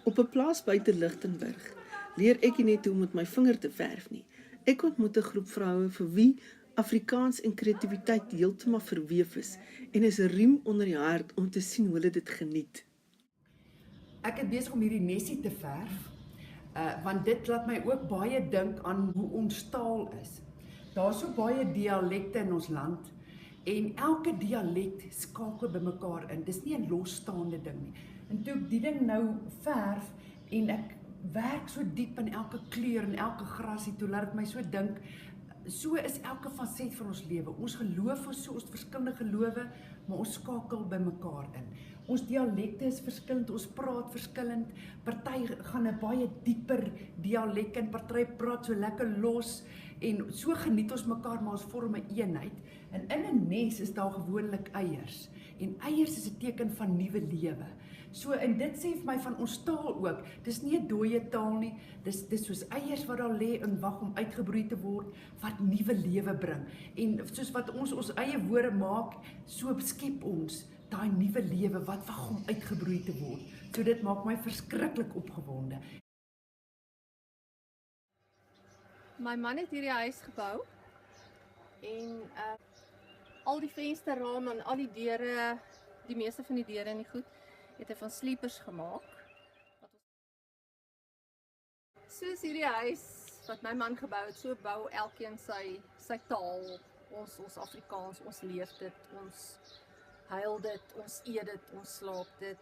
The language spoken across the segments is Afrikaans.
Op 'n plaas buite Lichtenburg leer ek nie net hoe om met my vinger te verf nie. Ek ontmoet 'n groep vroue vir wie Afrikaans en kreatiwiteit heeltemal verweef is en is 'n riem onder die hart om te sien hoe hulle dit geniet. Ek is besig om hierdie nesie te verf, want dit laat my ook baie dink aan hoe ons taal is. Daar's so baie dialekte in ons land en elke dialek skakel by mekaar in. Dis nie 'n losstaande ding nie. En toe ek die ding nou verf en ek werk so diep in elke kleur en elke grasie, toe laat dit my so dink, so is elke faset van ons lewe. Ons geloof is so, ons verskillende gelowe, maar ons skakel by mekaar in. Ons dialekte is verskillend, ons praat verskillend. Party gaan 'n baie dieper dialek en party praat so lekker los en so geniet ons mekaar, maar ons vorm 'n eenheid. En in 'n nes is daar gewoonlik eiers. En eiers is 'n teken van nuwe lewe. So en dit sê vir my van ons taal ook. Dis nie 'n dooie taal nie. Dis soos eiers wat daar lê en wag om uitgebroei te word wat nuwe lewe bring. En soos wat ons eie woorde maak, so skep ons daai nuwe lewe wat wag om uitgebroei te word. So dit maak my verskriklik opgewonde. My man het hierdie huis gebou en al die vensterrame en al die deure, die meeste van die deure en die goed, het hy van sleepers gemaak. Soos hierdie huis wat my man gebou het, so bou elkeen sy taal, ons Afrikaans, ons leef dit, ons huil dit, ons eet dit, ons slaap dit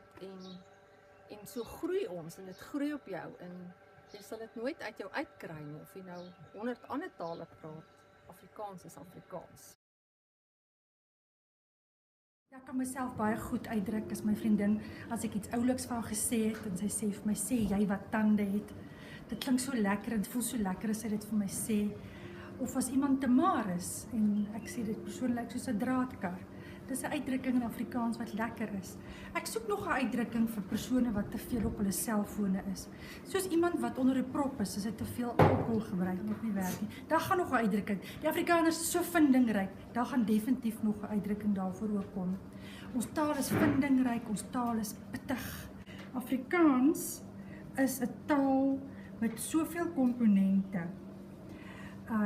en so groei ons en dit groei op jou en jy sal dit nooit uit jou uitkry nie, of jy nou 100 ander tale praat. Afrikaans is Afrikaans. Ek kan myself baie goed uitdruk as my vriendin, as ek iets ouliks van gesê het, en sy sê vir my, sê jy wat tande het. Dit klink so lekker, en het voel so lekker as sy dit vir my sê. Of as iemand te maar is, en ek sê dit persoonlik soos 'n draadkar. Dis 'n uitdrukking in Afrikaans wat lekker is. Ek soek nog 'n uitdrukking vir persone wat te veel op hulle selfone is. Soos iemand wat onder 'n prop is, as hy te veel alkohol gebruik, moet nie werk nie. Daar gaan nog 'n uitdrukking. Die Afrikaners is so vindingryk, daar gaan definitief nog 'n uitdrukking daarvoor ook kom. Ons taal is vindingryk, ons taal is pittig. Afrikaans is 'n taal met soveel komponente,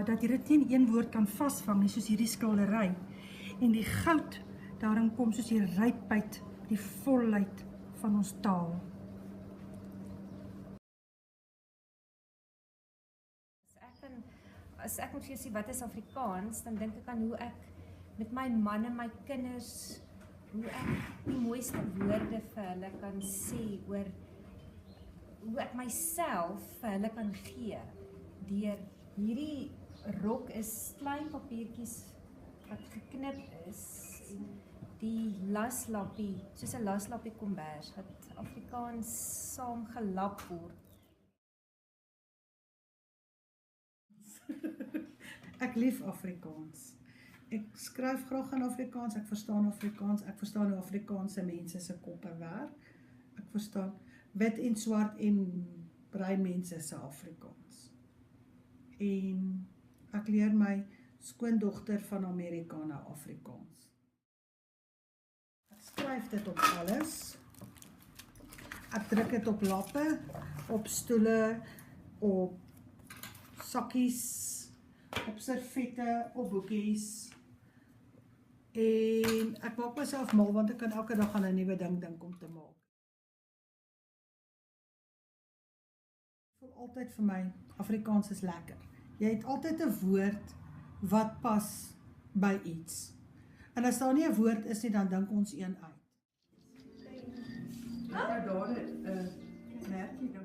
dat jy dit nie in een woord kan vasvang nie, soos hierdie skildery. En die goud daarin kom soos die rypheid, die volheid van ons taal. As ek moet vir jou sê wat is Afrikaans, dan dink ek aan hoe ek met my man en my kinders, hoe ek die mooiste woorde vir hulle kan sê oor hoe ek myself vir hulle kan gee. Deur hierdie rok is klein papiertjies wat geknip is, die laslappie, soos 'n laslappie kombers, wat Afrikaans saam gelap word. Ek lief Afrikaans. Ek skryf graag in Afrikaans, ek verstaan hoe Afrikaanse mense se koppe werk. Ek verstaan wit en swart en bruin mense se Afrikaans. En ek leer my skoondogter van Amerikaner Afrikaans. Ek skryf dit op alles. Ek druk dit op lappe, op stoele, op sakkies, op servette, op boekies. En ek maak myself mal, want ek kan elke dag aan 'n nuwe ding dink om te maak. Ek voel altyd vir my, Afrikaans is lekker. Jy het altyd 'n woord wat pas by iets. En as daar nie 'n woord is nie, dan dink ons een uit. Nou daar 'n merkie daar.